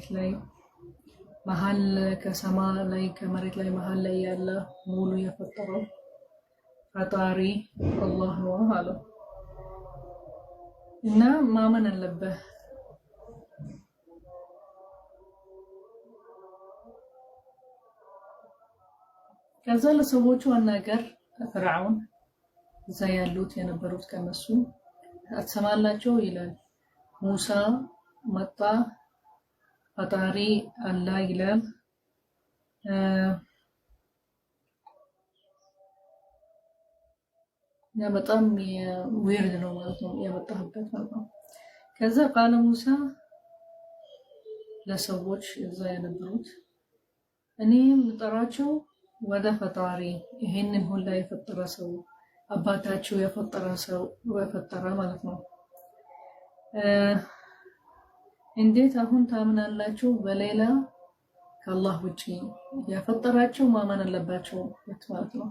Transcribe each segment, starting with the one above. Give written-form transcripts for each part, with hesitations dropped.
ከመሬት ላይ መሃል ከሰማይ ላይ ከመሬት ላይ መሃል ላይ ያለ ሙሉ የፈጠረው ፈጣሪ አላህ ነው አለው። እና ማመን አለበት። ከዛ ለሰዎቹ አናገር ፍርዓውን እዛ ያሉት የነበሩት ከነሱ አትሰማላቸው ይላል። ሙሳ መጣ ፈጣሪ አላህ ይላል። ያ በጣም ዊርድ ነው ማለት ነው የመጣበት ማለት ነው። ከዛ ቃለ ሙሳ ለሰዎች እዛ የነበሩት እኔ ምጠራቸው ወደ ፈጣሪ ይሄንን ሁላ የፈጠረ ሰው አባታቸው የፈጠረ ሰው የፈጠረ ማለት ነው። እንዴት አሁን ታምናላችሁ? በሌላ ከአላህ ውጪ የፈጠራቸው ማመን አለባቸው ማለት ነው።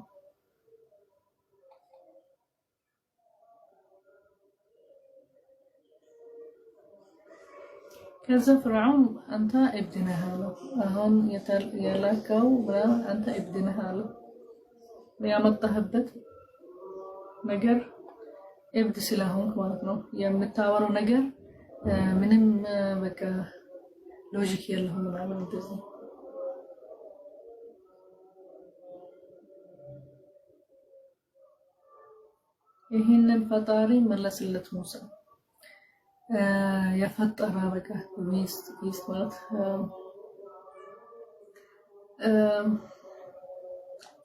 ከዛ ፍርዓውን አንተ እብድ ነህ አለው። አሁን የላከው አንተ እብድ ነህ አለው። ያመጣህበት ነገር እብድ ስለሆንክ ማለት ነው። የምታወራው ነገር ምንም በቃ ሎጂክ የለውም ምናምን እንደዚህ። ይሄንን ፈጣሪ መለስለት ሙሳ የፈጠረ በቃ ሚስት ማለት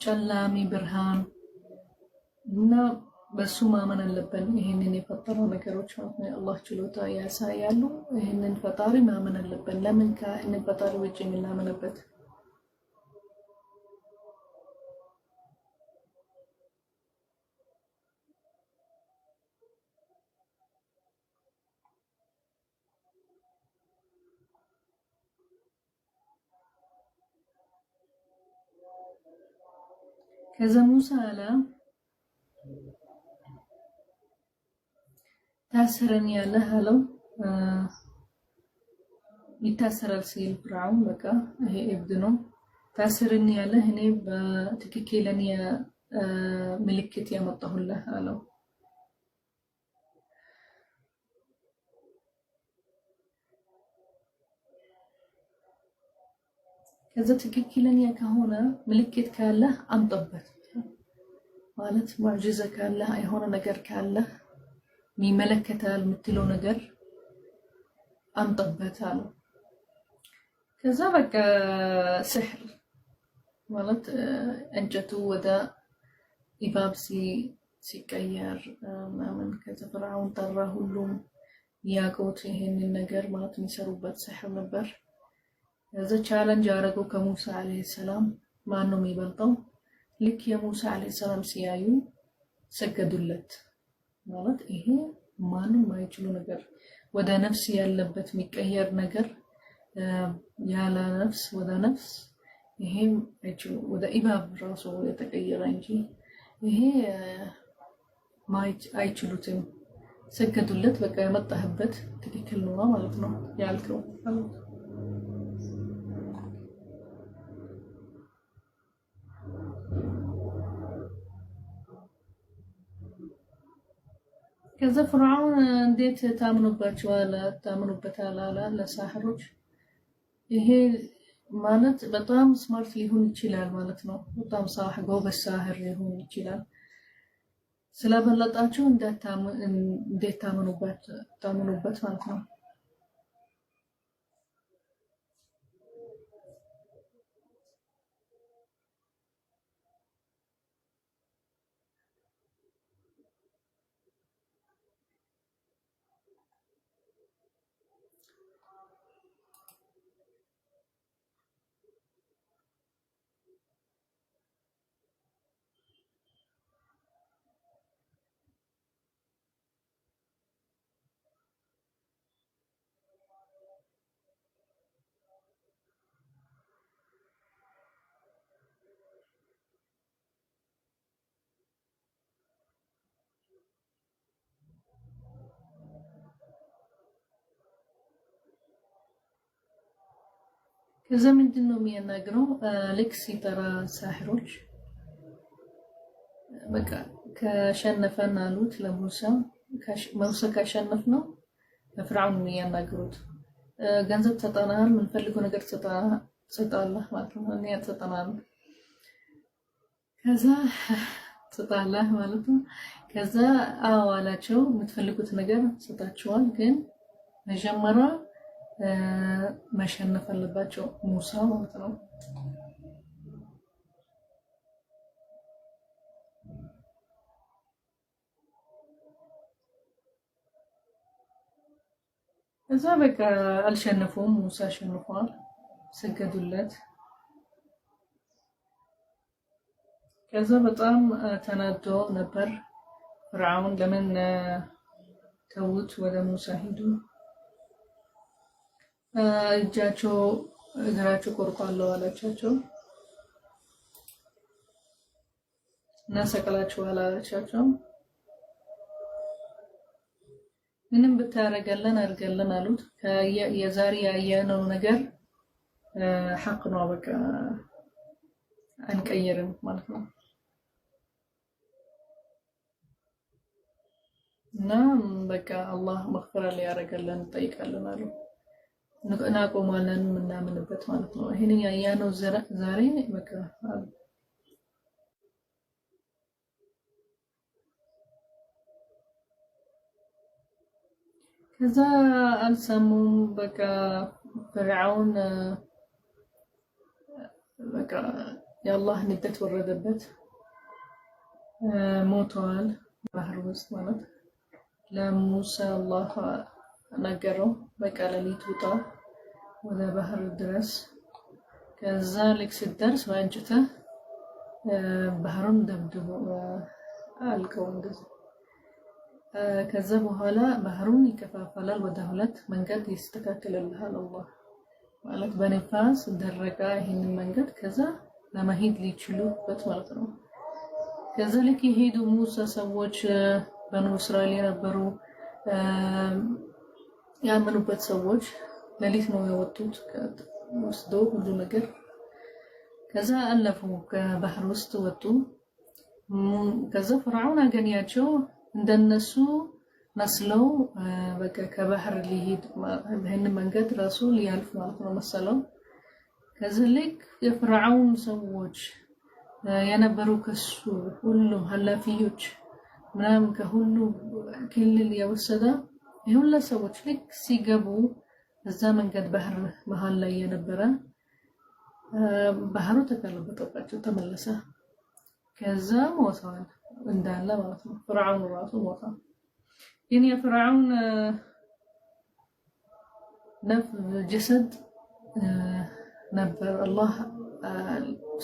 ጨላሚ ብርሃን እና በሱ ማመን አለብን። ይሄንን የፈጠረው ነገሮች ማለት ነው አላህ ችሎታ ያሳያሉ። ይሄንን ፈጣሪ ማመን አለብን። ለምን ከእነ ፈጣሪ ውጪ የምናምንበት? ከዛ ሙሳ አለ ታስረን ያለህ አለው። ይታሰራል ሲል ፍርዓውን በቃ ይሄ እብድ ነው። ታስረን ያለህ እኔ በትክክለኛ ምልክት ያመጣሁልህ አለው። ከዛ ትክክለኛ ከሆነ ምልክት ካለ አምጣበት ማለት ሙዕጂዛ ካለ የሆነ ነገር ካለ የሚመለከታል የምትለው ነገር አምጣበት አለው። ከዛ በቃ ስሕር ማለት እንጨቱ ወደ ኢባብ ሲቀየር ምናምን ከዛ ፍርዓውን ጠራ። ሁሉም ያውቁት ይሄንን ነገር ማለት የሚሰሩበት ስሕር ነበር። ከዛ ቻለንጅ አደረገው ከሙሳ አለይሂ ሰላም ማን ነው የሚበልጠው? ልክ የሙሳ አለይሂ ሰላም ሲያዩ ሰገዱለት። ማለት ይሄ ማንም ማይችሉ ነገር ወደ ነፍስ ያለበት የሚቀየር ነገር ያለ ነፍስ ወደ ነፍስ ይሄ አይችሉ ወደ ኢባብ ራሱ የተቀየረ እንጂ ይሄ አይችሉትም። ሰገዱለት። በቃ የመጣህበት ትክክል ነው ማለት ነው ያልከው። ከዛ ፍርዓውን እንዴት ታምኑበታል አለ ለሳህሮች። ይሄ ማለት በጣም ስማርት ሊሆን ይችላል ማለት ነው። በጣም ጎበዝ ሳህር ሊሆን ይችላል። ስለበለጣችሁ እንዴት ታምኑበት ማለት ነው። ከዛ ምንድነው የሚያናግረው ልክ ሲጠራ ሳሕሮች በቃ ከሸነፈን አሉት ለሙሳ ሙሳ ካሸነፍ ነው ለፍርዓውን የሚያናግሩት ገንዘብ ተጠናል ምንፈልገው ነገር ተጠጣላህ ማለት ነው እኔ ተጠናል ከዛ ተጣላህ ማለት ነው ከዛ አዋላቸው የምትፈልጉት ነገር ሰጣቸዋል ግን መጀመሪያ መሸነፍ አለባቸው ሙሳ ማለት ነው ከዛ በቃ አልሸነፉም ሙሳ አሸንፏል ሰገዱለት ከዛ በጣም ተናዶ ነበር ፍርዓውን ለምን ተውት ወደ ሙሳ ሄዱ እጃቸው እግራቸው ቆርጧል አላቻቸው እና ሰቀላቸው አላቻቸው ምንም ብታረጋለን አርጋለን አሉት የዛሬ ያየነው ነገር ሐቅ ነው በቃ አንቀየርም ማለት ነው እና በቃ አላህ መግፈራ ሊያረጋለን ጠይቃለን አሉ እናቆማለን ምናምንበት ማለት ነው ይሄን ያየነው ዛሬ በቃ ከዛ አልሰሙም በቃ ፍርዓውን በቃ የአላህ ንደት ወረደበት ሞቷል ባህር ውስጥ ማለት ለሙሳ አላህ ነገረው በቃ ለሊት ውጣ ወደ ባህር ድረስ ከዛ ልክ ስትደርስ በእንጨትህ ባህሩን ደብድቦ አልቀው እንደዚህ ከዛ በኋላ ባህሩን ይከፋፈላል ወደ ሁለት መንገድ ይስተካከልልሃል አላህ ማለት በነፋስ ደረጋ ይሄንን መንገድ ከዛ ለመሄድ ሊችሉበት ማለት ነው ከዛ ልክ የሄዱ ሙሳ ሰዎች በኑ እስራኤል የነበሩ ያመኑበት ሰዎች ለሊት ነው የወጡት ወስደው ሁሉ ነገር ከዛ አለፉ ከባህር ውስጥ ወጡ ከዛ ፍርዓውን አገኛቸው እንደነሱ መስለው በቃ ከባህር ሊሄድ በእነ መንገድ ራሱ ሊያልፍ ማለት ነው መሰለው ከዛ ልክ የፍርዓውን ሰዎች የነበሩ ከሱ ሁሉም ሐላፊዎች ምናምን ከሁሉ ክልል የወሰደ ይሁን ለሰዎች ልክ ሲገቡ እዛ መንገድ ባህር መሃል ላይ የነበረ ባህሩ ተከለበጠባቸው ተመለሰ ከዛ ሞተዋል እንዳለ ማለት ነው ፍርዓውን ራሱ ሞተ ግን የፍርዓውን ነፍ ጀሰድ ነበር አላህ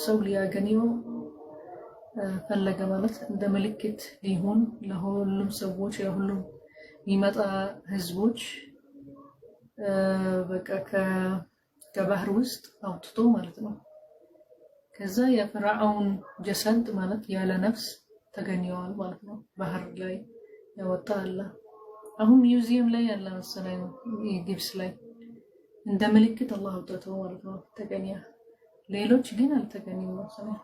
ሰው ሊያገኘው ፈለገ ማለት እንደ ምልክት ሊሆን ለሁሉም ሰዎች ለሁሉም ይመጣ ህዝቦች በቃ ከባህር ውስጥ አውጥቶ ማለት ነው ከዛ የፍርዓውን ጀሰድ ማለት ያለ ነፍስ ተገኘዋል ማለት ነው ባህር ላይ ያወጣ አለ አሁን ሚውዚየም ላይ ያለ መሰለኝ ግብጽ ላይ እንደ ምልክት አላህ አውጥቶ ማለት ነው ተገኘ ሌሎች ግን አልተገኘም መሰለኝ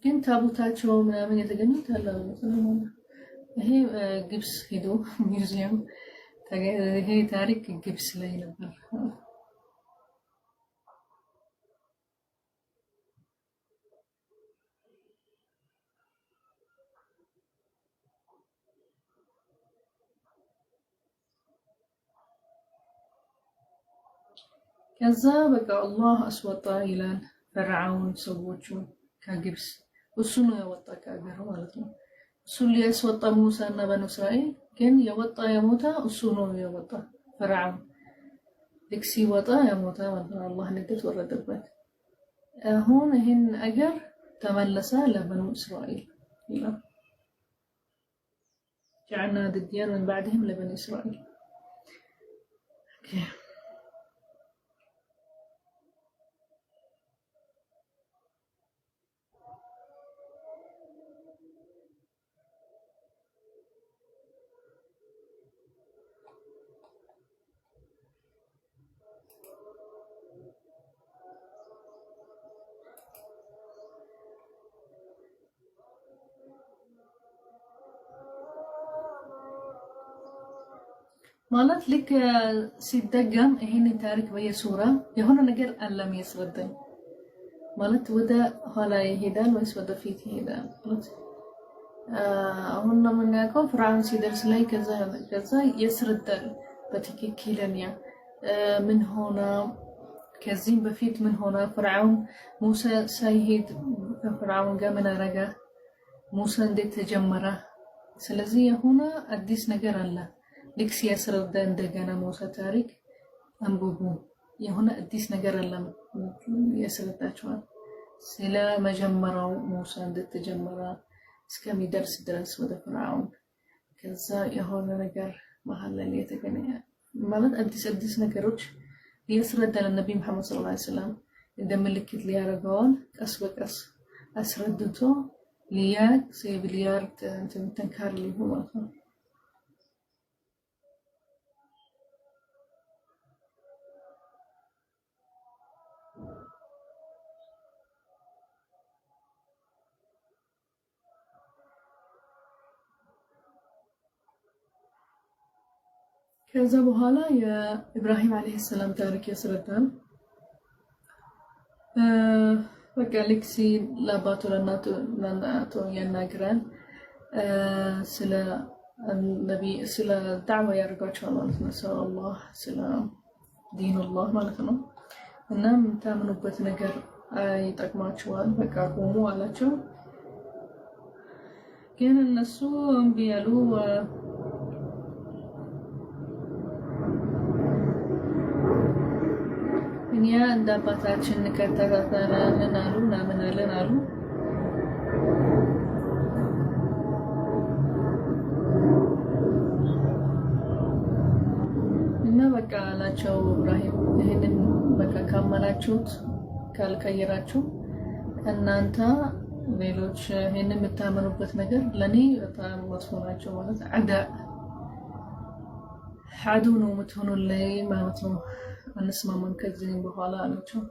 ግን ታቦታቸው ምናምን የተገኙት አለ መሰለኝ ይሄ ግብጽ ሄዶ ሚውዚየም ይሄ ታሪክ ግብጽ ላይ ነበር ከዛ በቃ አላህ አስወጣ ይላል ፍርዓውን ሰዎቹ ከግብጽ እሱ ነው ያወጣ ከአገሩ ማለት ነው እሱ ሊያስወጣ ሙሳና በኑ እስራኤል ግን የወጣ የሞታ እሱ ነው ያወጣ ፍርዓውን ልክ ሲወጣ የሞታ ማለት ነው አላህ ንደት ወረደበት አሁን ይሄን አገር ተመለሰ ለበኑ እስራኤል ይላል جعلنا ذرية من بعدهم لبني إسرائيل ማለት ልክ ሲደገም ይሄን ታሪክ በየሱራ የሆነ ነገር አለም ያስረዳኝ ማለት ወደ ኋላ ይሄዳል ወይስ ወደ ፊት ይሄዳል ማለት አሁን ነው የምናውቀው ፍርዓውን ሲደርስ ላይ ከዛ ያስረዳል በትክክለኛ ምን ሆነ ከዚህም በፊት ምን ሆነ ፍርዓውን ሙሳ ሳይሄድ ከፍርዓውን ጋር ምን አረጋ ሙሳ እንዴት ተጀመረ ስለዚህ የሆነ አዲስ ነገር አለ ልክ ሲያስረዳ እንደገና ሙሳ ታሪክ አንብቡ የሆነ አዲስ ነገር አለ ያስረዳቸዋል ስለ መጀመሪያው ሙሳ እንዴት ተጀመረ እስከሚደርስ ድረስ ወደ ፍርዓውን ከዛ የሆነ ነገር መሃል ላይ የተገኘ ማለት አዲስ ነገሮች يسرد النبي محمد صلى الله عليه وسلم عندما لكت ليارغون قس بقس أسردته لياك سيب ليار تنكار اللي هو ከዛ በኋላ የኢብራሂም አለይሂ ሰላም ታሪክ ያስረዳል በቃ ልክሲ ለአባቱ ለእናቱ ያናግራል ስለ ነቢ ስለ ዳዕዋ ያደርጋቸዋል ማለት ነው ሰለላሁ ስለ ዲንላህ ማለት ነው እና የምታምኑበት ነገር ይጠቅማቸዋል በቃ ቆሙ አላቸው ግን እነሱ እምቢ ያሉ እኛ እንዳባታችን ከተከተለን አሉ ናምናለን አሉ እና በቃ አላቸው ኢብራሂም ይሄንን በቃ ካመናችሁት ካልቀየራችሁ እናንተ ሌሎች ይሄንን የምታመኑበት ነገር ለኔ በጣም መጥፎ ናቸው ማለት አዱ ነው የምትሆኑልኝ ማለት ነው አንስማማን ከዚህ በኋላ አላቸው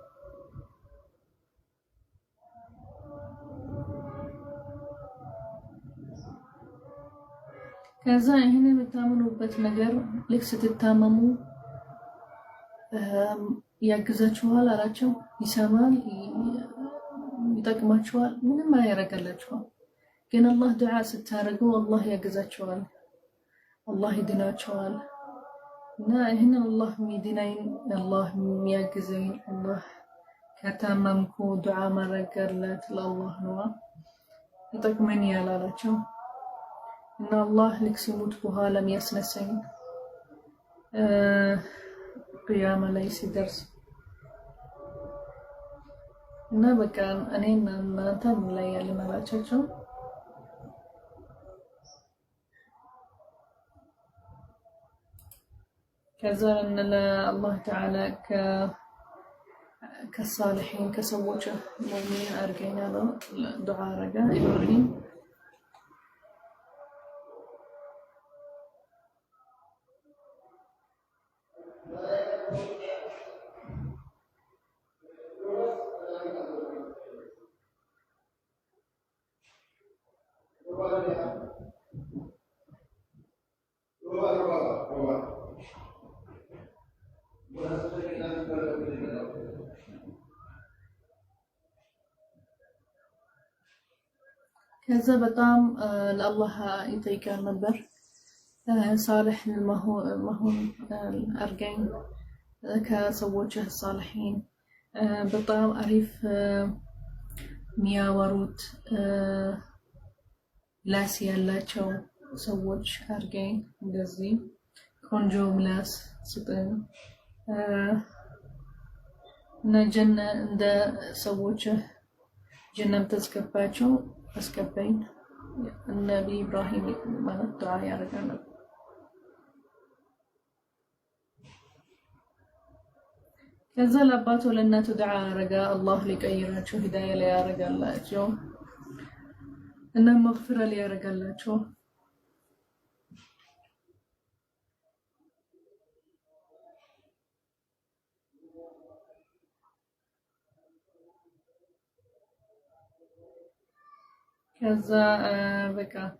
ከዛ ይሄን የምታምኑበት ነገር ልክ ስትታመሙ ያግዛችኋል አላቸው ይሰማል ይጠቅማችኋል ምንም አያረጋላችኋል ግን አላህ ዱዓ ስታረጉ አላህ ያግዛችኋል አላህ ይድናችኋል እና ይሄን አላህ ሚድናኝ አላህ የሚያግዘኝ አላህ ከታመምኩ ዱዓ ማረጋለት ለአላህ ነው ይጠቅመኛል አላቸው እና አላህ ልክ ሲሞት በኋላ የሚያስነሳኝ ቅያማ ላይ ሲደርስ እና በቃ እኔና እናንተ ምን ላይ ያለን አላቸው ከዛ الله تعالى كالصالحين كسووشه مؤمنين أرجعنا له دعاء رجاء إبراهيم كذا بطام لله يطيقان نبر صالح المهون أرجعين كسووشه الصالحين بطام أريف مياوروت لاسي اللاتشو سووش أرجعين دزي كونجو ملاس سطن نجنة عند سووشه جنة تسكباتشو أسكبين النبي إبراهيم ما الدعاء يا رجال كذا لباتو لنا تدعى رجاء الله لكيرها شو هداية ليا رجال لا شو إن مغفرة ليا رجال لا شو كذا بكا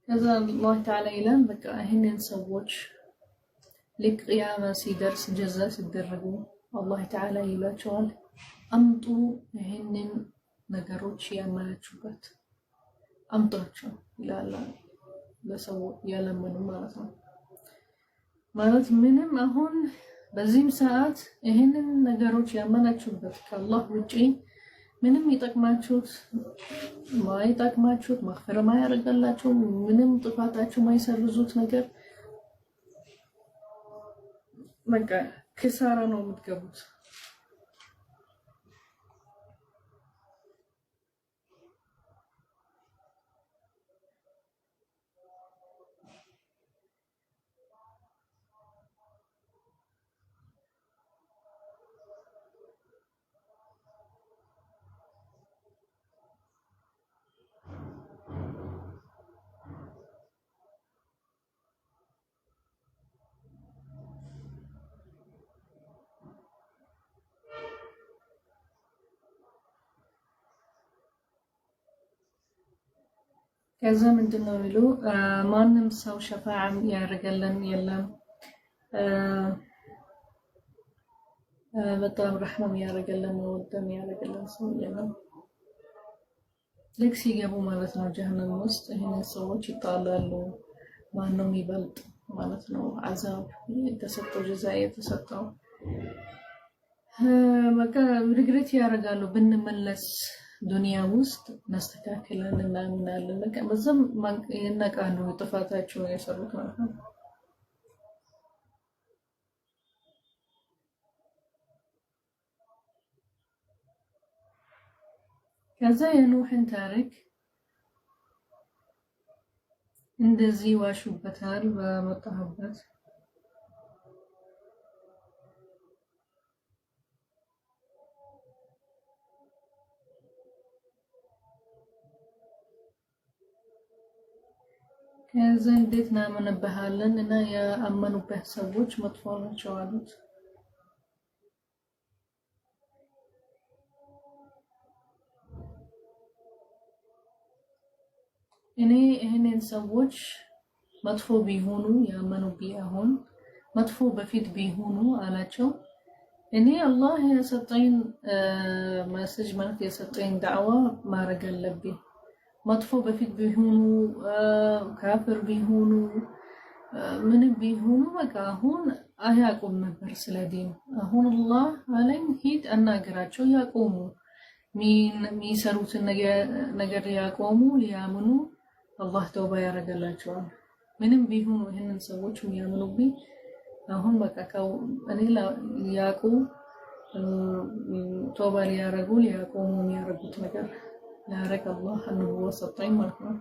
ከዛ አላህ ተዓላ ይላል በቃ ይህንን ሰዎች ልክ ቅያማ ሲደርስ ጀዛ ሲደረጉ አላህ ተዓላ ይላቸዋል አምጡ ይህንን ነገሮች ያመናችሁበት አምጧቸው ይላል ለሰው ያለመኑ ማለት ነው። ማለት ምንም አሁን በዚህም ሰዓት ይህንን ነገሮች ያመናችሁበት ከአላህ ውጪ ምንም ይጠቅማችሁት ማይጠቅማችሁት ማግፈር ማያደርጋላችሁ ምንም ጥፋታችሁ ማይሰርዙት ነገር በቃ ኪሳራ ነው የምትገቡት። ከዛ ምንድነው የሚሉ ማንም ሰው ሸፋዓም ያደርገልን የለም በጣም ረህመም ያደርገልን ወደም ያደርገልን ሰው የለም። ልክ ሲገቡ ማለት ነው ጀሃነም ውስጥ ይሄንን ሰዎች ይጣላሉ ማንም ይበልጥ ማለት ነው አዛብ የተሰጠው ጀዛ የተሰጠው በቃ ሪግሬት ያደርጋሉ ብንመለስ ዱንያ ውስጥ ማስተካከለን እናምናለን በቃ በዛም ይነቃሉ ጥፋታቸውን የሰሩት ማለት ነው። ከዛ የኑህን ታሪክ እንደዚህ ዋሹበታል በመጣበት ከዛ እንዴት እናምንብሃለን እና ያመኑበት ሰዎች መጥፎ ናቸው አሉት። እኔ ይሄንን ሰዎች መጥፎ ቢሆኑ ያመኑ ቢሆን መጥፎ በፊት ቢሆኑ አላቸው እኔ አላህ የሰጠኝ መሰጅ ማለት የሰጠኝ ዳዕዋ ማድረግ አለብኝ መጥፎ በፊት ቢሆኑ ካፍር ቢሆኑ ምንም ቢሆኑ በቃ አሁን አያቁም ነበር ስለዲን አሁን አላህ አለኝ ሂድ አናግራቸው ያቆሙ ሚሰሩትን ነገር ያቆሙ ሊያምኑ አላህ ተውባ ያደርጋላቸዋል ምንም ቢሆኑ ይሄንን ሰዎች የሚያምኑብኝ አሁን በቃ እኔ ያቁ ተውባ ሊያረጉ ሊያቆሙ የሚያረጉት ነገር ያረግ አላህ አንቡዋ ሰጠኝ ማለት ነው።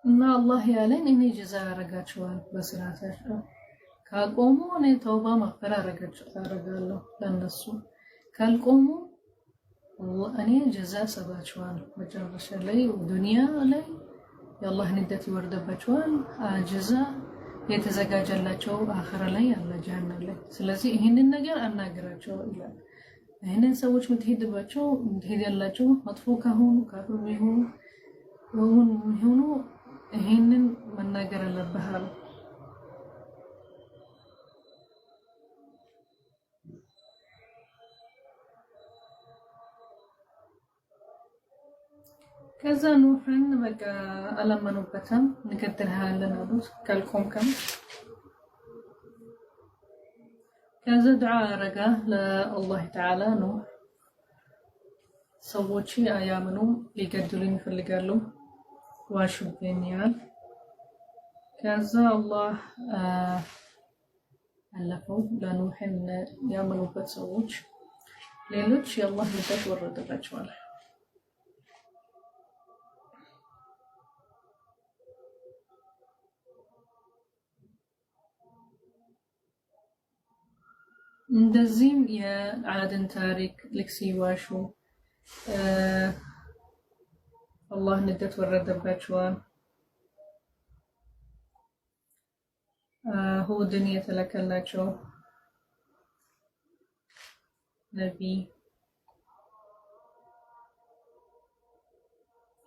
እና አላህ ያለን እኔ ጀዛ ያረጋቸዋል በስራታቸው ካልቆሙ እኔ ተውባ ማግፈር አረጋለሁ ለነሱ ካልቆሙ እኔ ጀዛ ሰባቸዋለሁ መጨረሻ ላይ ዱንያ ላይ የአላህ ንደት ይወርድባቸዋል ጀዛ የተዘጋጀላቸው አኺራ ላይ አለ ጀሃነም ላይ ስለዚህ ይሄንን ነገር አናግራቸው ይላል። ይሄንን ሰዎች ምትሄድባቸው ምትሄድላቸው መጥፎ ከሆኑ ካፍር ይሁኑ ይሄንን መናገር አለብህ አለ። ከዛ ኑህን በቃ አላመኑበትም እንቀጥልሃለን አሉት ካልቆምከም ከዛ ዱዓ አረጋ ለአላህ ተዓላ ነው ሰዎች አያምኑም ሊገድሉኝ ይፈልጋሉ ዋሹብኛል ከዛ አላህ አለፈው ለኑህን ያመኑበት ሰዎች ሌሎች የአላህ ንደት ወረደላቸዋል። እንደዚህም የዓድን ታሪክ ልክ ሲዋሹ አላህ ንደት ወረደባቸዋል። ሁድን የተላከላቸው ነቢይ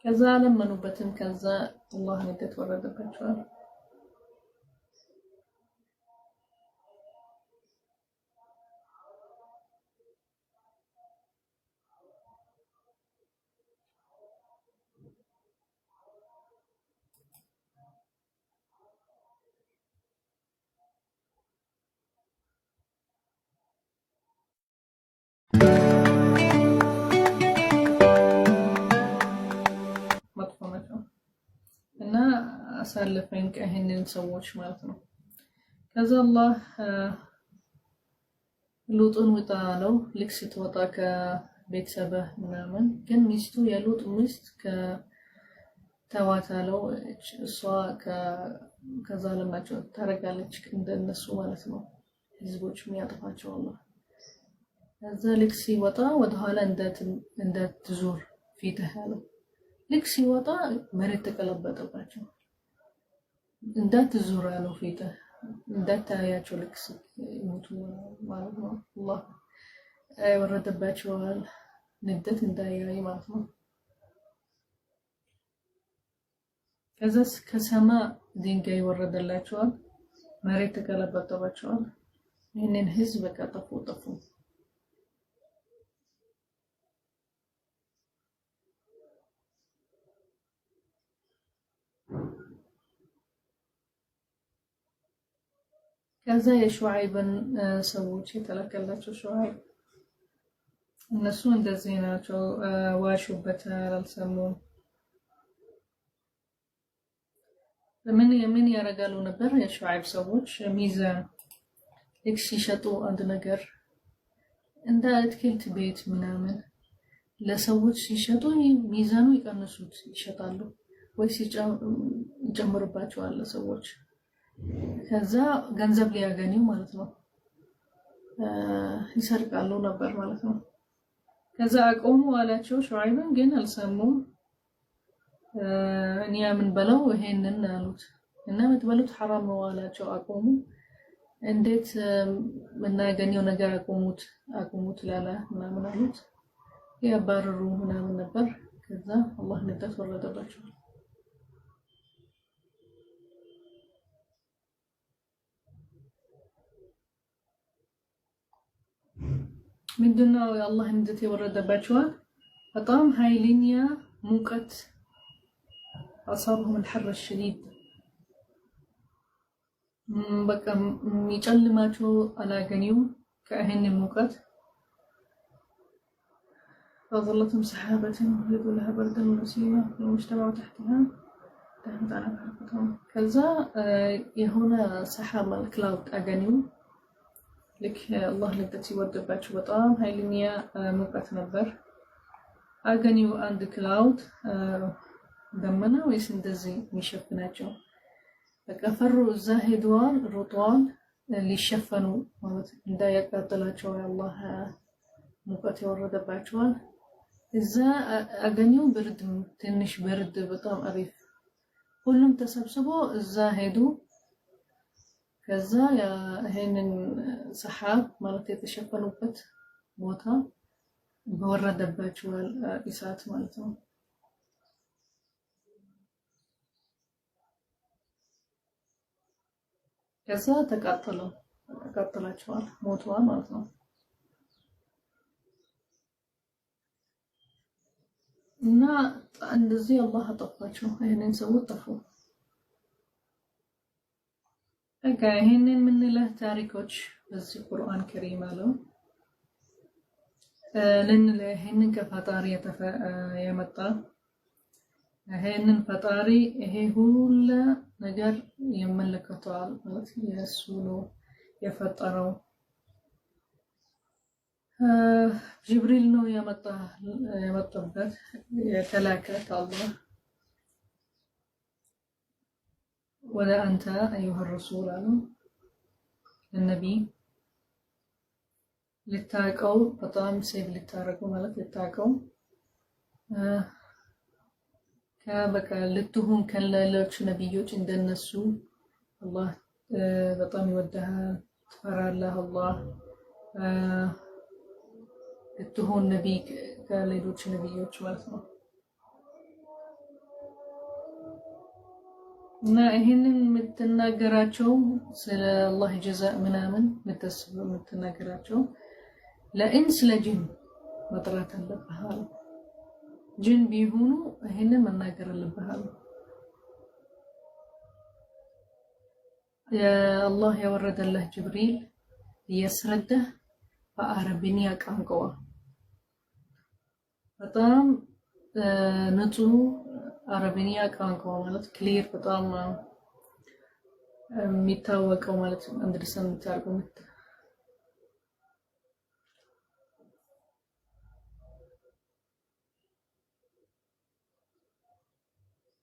ከዛ አለመኑበትም። ከዛ አላህ ንዴት ወረደባቸዋል። መጥፎ ናቸው እና አሳልፈን ይህንን ሰዎች ማለት ነው። ከዛ አላህ ሉጥን ውጣ አለው። ልክ ስትወጣ ከቤተሰብህ ምናምን፣ ግን ሚስቱ የሉጥ ሚስት ተዋት አለው። እሷ ከዛ ለማቸው ታደርጋለች እንደነሱ ማለት ነው። ህዝቦች የሚያጠፋቸው አላህ። ከዛ ልክ ሲወጣ ወደኋላ እንዳትዞር ፊትህ አለው። ልክ ሲወጣ መሬት ተቀለበጠባቸው። እንዳትዞር አለው ፊትህ እንዳታያቸው ልክ ሲሞቱ ማለት ነው። አላህ ወረደባቸዋል ንደት እንዳያይ ማለት ነው። ከዛ ከሰማይ ድንጋይ ወረደላቸዋል፣ መሬት ተቀለበጠባቸዋል። ይህንን ህዝብ በቃ ጠፉ። ከዛ የሹዓይብን ሰዎች የተላከላቸው ሹዓይብ እነሱ እንደዚህ ናቸው። ዋሹበታል፣ አልሰሙም። ምን ያደርጋሉ ነበር የሹዓይብ ሰዎች? ሚዛን ልክ ሲሸጡ አንድ ነገር እንደ አትክልት ቤት ምናምን ለሰዎች ሲሸጡ ሚዛኑ ይቀንሱት ይሸጣሉ፣ ወይ ይጨምሩባቸዋል ለሰዎች። ከዛ ገንዘብ ሊያገኙ ማለት ነው ይሰርቃሉ ነበር ማለት ነው። ከዛ አቆሙ አላቸው። ሹዓይብን ግን አልሰሙም። እኛ ምን በለው ይሄንን አሉት እና የምትበሉት ሐራም ነው አላቸው። አቆሙ። እንዴት የምናገኘው ነገር አቆሙት ላላ ምናምን አሉት። ያባረሩ ምናምን ነበር። ከዛ አላህ ንዴት ወረደባቸው። ምንድነው የአላህ ንዴት የወረደባቸዋል? በጣም ኃይለኛ ሙቀት أصابهم الحر الشديد በቃ የሚጨልማቸው አላገኙም ከእህን ሙቀት فظلتهم سحابة يظل لها بردا ونسيما والمجتمع تحتها دهمت على حركتهم ከዛ የሆነ ሰሐባ ክላውድ አገኙ። ልክ አላህ ንዴት ሲወርድባቸው በጣም ኃይለኛ ሙቀት ነበር። አገኙ አንድ ክላውድ ደመና ወይስ እንደዚህ የሚሸፍናቸው። በቃ ፈሩ። እዛ ሄደዋል፣ ሮጠዋል ሊሸፈኑ ማለት እንዳያቃጥላቸው አላህ ሙቀት ያወረደባቸዋል። እዛ አገኙ ብርድ፣ ትንሽ ብርድ በጣም አሪፍ። ሁሉም ተሰብስቦ እዛ ሄዱ። ከዛ ይሄንን ሰሐብ ማለት የተሸፈኑበት ቦታ በወረደባቸዋል እሳት ማለት ነው። ከዛ ተቃጠላቸዋል፣ ሞተዋል ማለት ነው። እና እንደዚህ አላህ አጠፋቸው። ይሄንን ሰዎች ጠፉ። በቃ ይሄንን የምንለው ታሪኮች በዚህ ቁርአን ከሪም አለው ልንለው ይሄንን ከፈጣሪ የመጣ ይሄንን ፈጣሪ ይሄ ሁሉ ነገር ይመለከተዋል ማለት የእሱ ነው የፈጠረው። ጅብሪል ነው የመጣበት የተላከ ከአላህ ወደ አንተ አዩሃ ረሱል አሉ النبي ልታቀው በጣም ሴቭ ልታረገው ማለት ልታቀው ከበቃ ልትሆን ከሌሎች ነብዮች እንደነሱ አላህ በጣም ይወድሃል፣ ትፈራለህ። አላህ ልትሆን ነብይ ከሌሎች ነብዮች ማለት ነው። እና ይሄንን የምትናገራቸው ስለ አላህ ጀዛእ ምናምን የምትናገራቸው ለኢንስ ለጂን መጥራት አለብህ። ጂን ቢሆኑ ይሄንን መናገር አለብህ። የአላህ ያወረደልህ ጅብሪል እያስረዳህ በአረብኛ ቋንቋ በጣም ንጹህ አረብኛ ቋንቋ ማለት ክሊር በጣም የሚታወቀው ማለት ነው። አንደርስታንድ የምታደርገው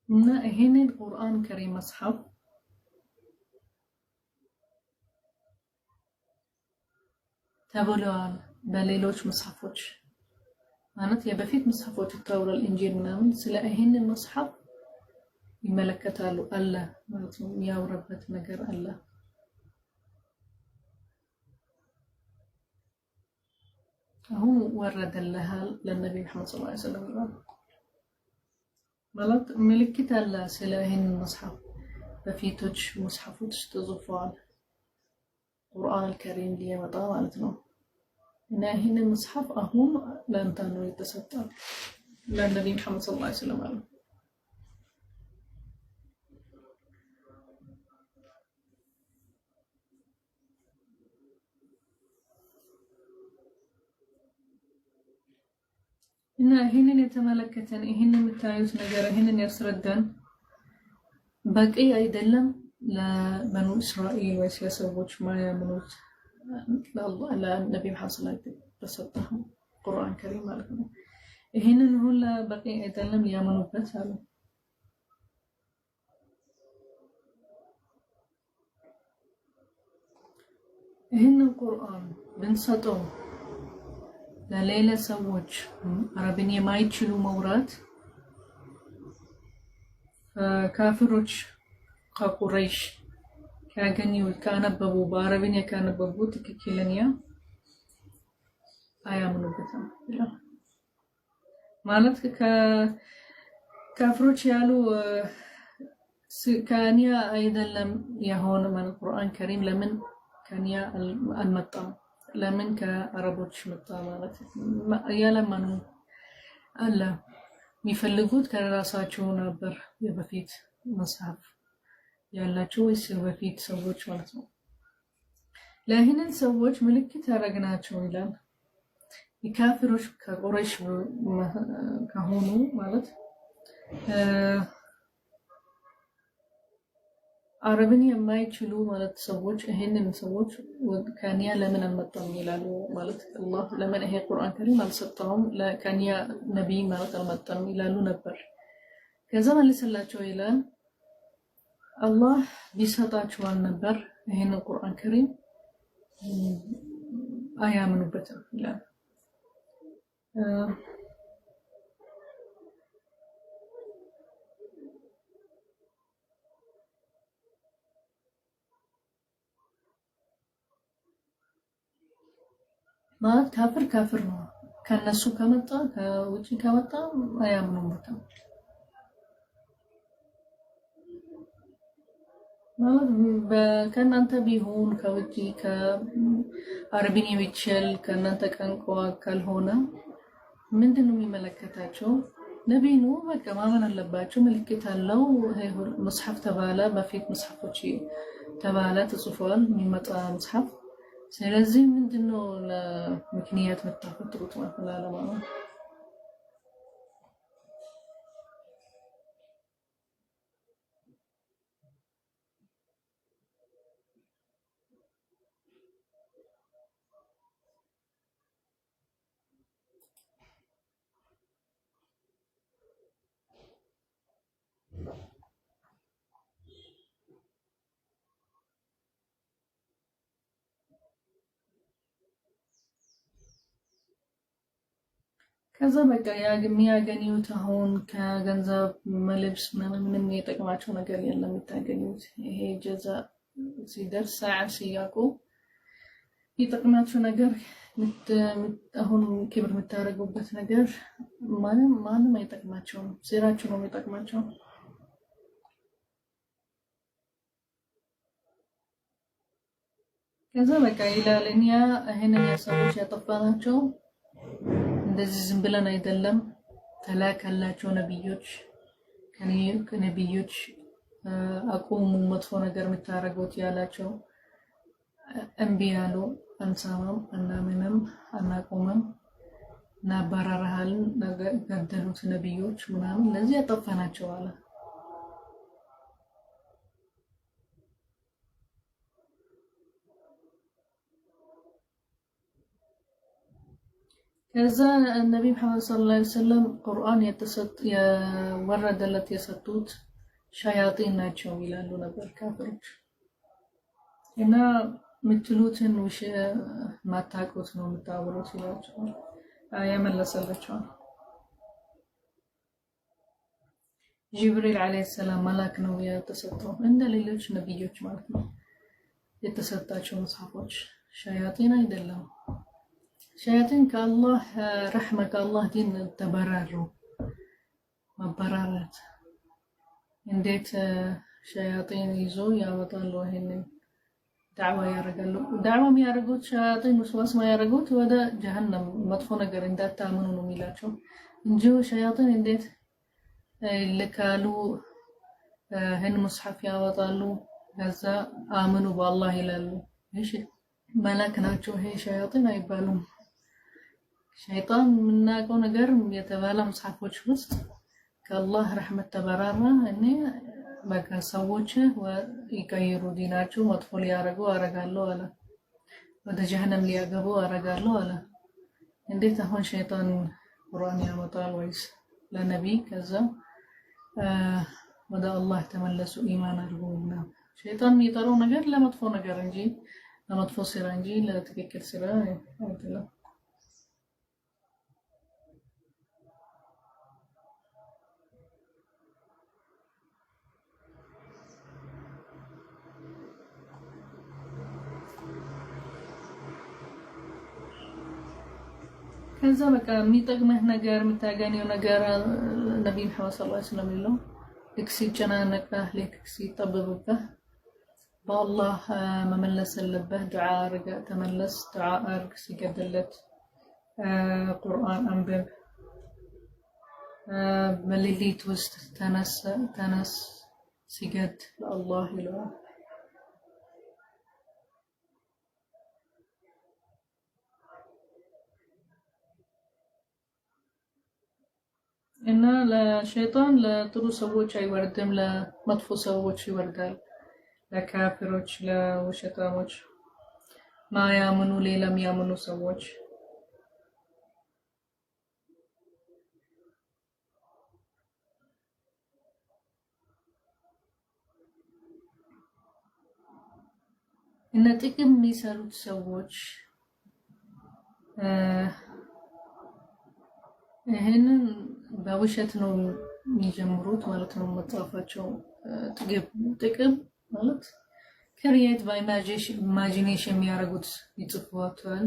እና ይሄንን ቁርአን ከሪም መጽሐፍ ተብለዋል በሌሎች መጽሐፎች ማለት የበፊት መጽሐፎች ተብሏል። ኢንጂል ምናምን ስለ ይሄንን መጽሐፍ ይመለከታሉ አለ ማለት ነው። የሚያወራበት ነገር አለ። አሁን ወረደልሃል ለነብዩ መሐመድ ሰለላሁ ዐለይሂ ወሰለም ማለት ምልክት አለ ስለ ይሄንን መጽሐፍ በፊቶች መጽሐፎች ተጽፏል። ቁርአን አልከሪም ሊመጣ ማለት ነው። እና ይሄንን መጽሐፍ አሁን ለአንተ ነው የተሰጠው ለነብዩ መሐመድ ሰለላሁ ዐለይሂ ወሰለም ማለት እና ይሄንን የተመለከተን ይሄንን የምታዩት ነገር ይሄንን ያስረዳን በቂ አይደለም ለበኑ እስራኤል ወይስ ለሰዎች ማያምኑት ለነብዩ መሐመድ ሰለላሁ ዐለይሂ ወሰለም ተሰጠው ቁርአን ከሪም ማለት ነው። ይሄንን ሁሉ በቂ አይደለም ያመኑበት አሉ። ይሄንን ቁርአን ብንሰጠው ለሌላ ሰዎች አረብኛ የማይችሉ መውራት ካፍሮች ከቁረይሽ ካገኙት ካነበቡ በአረብኛ ካነበቡ ትክክለኛ አያምኑበትም ማለት ካፍሮች ያሉ ከኒያ አይደለም የሆነ ማለት ቁርአን ከሪም ለምን ከኒያ አልመጣም ለምን ከአረቦች መጣ ማለት ያለማኑ አለ የሚፈልጉት ከራሳቸው ነበር የበፊት መጽሐፍ ያላቸው ወይስ የበፊት ሰዎች ማለት ነው። ለይህንን ሰዎች ምልክት ያደረግናቸው ይላል የካፊሮች ከቁረይሽ ከሆኑ ማለት አረብኛ የማይችሉ ማለት ሰዎች ይሄንን ሰዎች ከኒያ ለምን አልመጣም ይላሉ ማለት አላህ ለምን ይሄ ቁርአን ከሪም አልሰጠውም ለከኒያ ነብይ ማለት አልመጣም ይላሉ ነበር። ከዛ መልሰላቸው ይላል አላህ ቢሰጣቸው ነበር ይሄንን ቁርአን ከሪም አያምኑበትም ይላል። ማለት ካፍር ነው ከነሱ ከመጣ ከውጪ ከመጣ አያምኑበትም ማለት ከእናንተ ቢሆን ከውጪ ከአረብኛ ቢችል ከእናንተ ቋንቋ ካልሆነ ምንድነው የሚመለከታቸው? ነብይ ነው በቃ ማመን አለባቸው። ምልክት አለው መጽሐፍ ተባለ በፊት መጽሐፎች ተባለ ተጽፏል የሚመጣ መጽሐፍ ስለዚህ ምንድነው ለምክንያት መታፈጥሩት ማለት ነው። ከዛ በቃ የሚያገኙት አሁን ከገንዘብ መልብስ ምንም የጠቅማቸው ነገር የለም የምታገኙት ይሄ ጀዛ ሲደርስ ሰዓ ሲያቁ የጠቅማቸው ነገር አሁን ክብር የምታደርጉበት ነገር ማንም አይጠቅማቸውም። ስራቸው ነው የሚጠቅማቸው። ከዛ በቃ ይላል እኛ ይሄንን ሰዎች ያጠፋናቸው እንደዚህ ዝም ብለን አይደለም ተላከላቸው ነብዮች ከነብዮች አቁሙ መጥፎ ነገር የምታረጉት ያላቸው እምቢ ያሉ አንሰማም አናምንም አናቆምም እናባረራለን ገደሉት ነብዮች ምናምን ለዚህ ያጠፋናቸው አለ። ከዛ ነብይ መሐመድ ሰለላሁ ዐለይሂ ወሰለም ቁርአን የወረደለት የሰጡት ሸያጢን ናቸው ይላሉ ነበር ካፍሮች። እና ምትሉትን ማታውቁት ነው የምታወሩት ይላቸዋል። ያመለሰላቸዋል። ጅብሪል ዐለይሂ ሰላም መላክ ነው የተሰጠው እንደ ሌሎች ነብዮች ማለት ነው የተሰጣቸው መጽሐፎች። ሸያጢን አይደለም። ሸያጢን ከአላህ ረሕመ ከአላህ ዲን ተበረሩ መበራራት እንዴት ሸያጢን ይዞ ያወጣሉ ይሄንን ዳዕዋ ያደርጋሉ። ዳዕዋ የሚያደርጉት ሸያጢን ወስዋስ ያደርጉት ወደ ጀሃነም መጥፎ ነገር እንዳታምኑ ነው የሚላቸው እንጂ ሸያጢን እንዴት ልካሉ ይሄን መጽሐፍ ያወጣሉ ከዛ አምኑ በአላህ ይላሉ። እሺ መላክ ናቸው ይሄ ሸያጢን አይባሉም። ሸይጣን የምናውቀው ነገር የተባለ መጽሐፎች ውስጥ ከአላህ ረሕመት ተበራራ እኔ በቃ ሰዎች ይቀይሩ ዲናቸው መጥፎ ሊያረጉ አረጋለሁ አለ። ወደ ጀሃነም ሊያገቡ አረጋለሁ አለ። እንዴት አሁን ሸይጣን ቁርአን ያመጣል ወይስ ለነብይ ከዛ ወደ አላህ ተመለሱ ኢማን አድርጉና ሸይጣን የሚጠራው ነገር ለመጥፎ ነገር እንጂ ለመጥፎ ስራ እንጂ ለትክክል ስራ አይደለም። ከዛ በቃ የሚጠቅመህ ነገር የምታገኘው ነገር ነብይ መሐመድ ሰለላሁ ዐለይሂ ወሰለም ይለው ልክ ሲጨናነቅህ ልክ ሲጠበብብህ በአላህ መመለስ አለብህ። ዱዓ አርገ ተመለስ፣ ዱዓ አርግ፣ ሲገድለት ቁርአን አንብብ፣ በሌሊት ውስጥ ተነስ ሲገድ ለአላህ ይለዋል። እና ለሸይጣን ለጥሩ ሰዎች አይወርድም፣ ለመጥፎ ሰዎች ይወርዳል። ለካፊሮች፣ ለውሸታሞች፣ ማያምኑ ሌላ የሚያምኑ ሰዎች እና ጥቅም የሚሰሩት ሰዎች ይሄንን በውሸት ነው የሚጀምሩት ማለት ነው። መጽሐፋቸው ጥቅም ማለት ክሪኤት ባይ ኢማጂኔሽን የሚያደርጉት ይጽፏቸዋል፣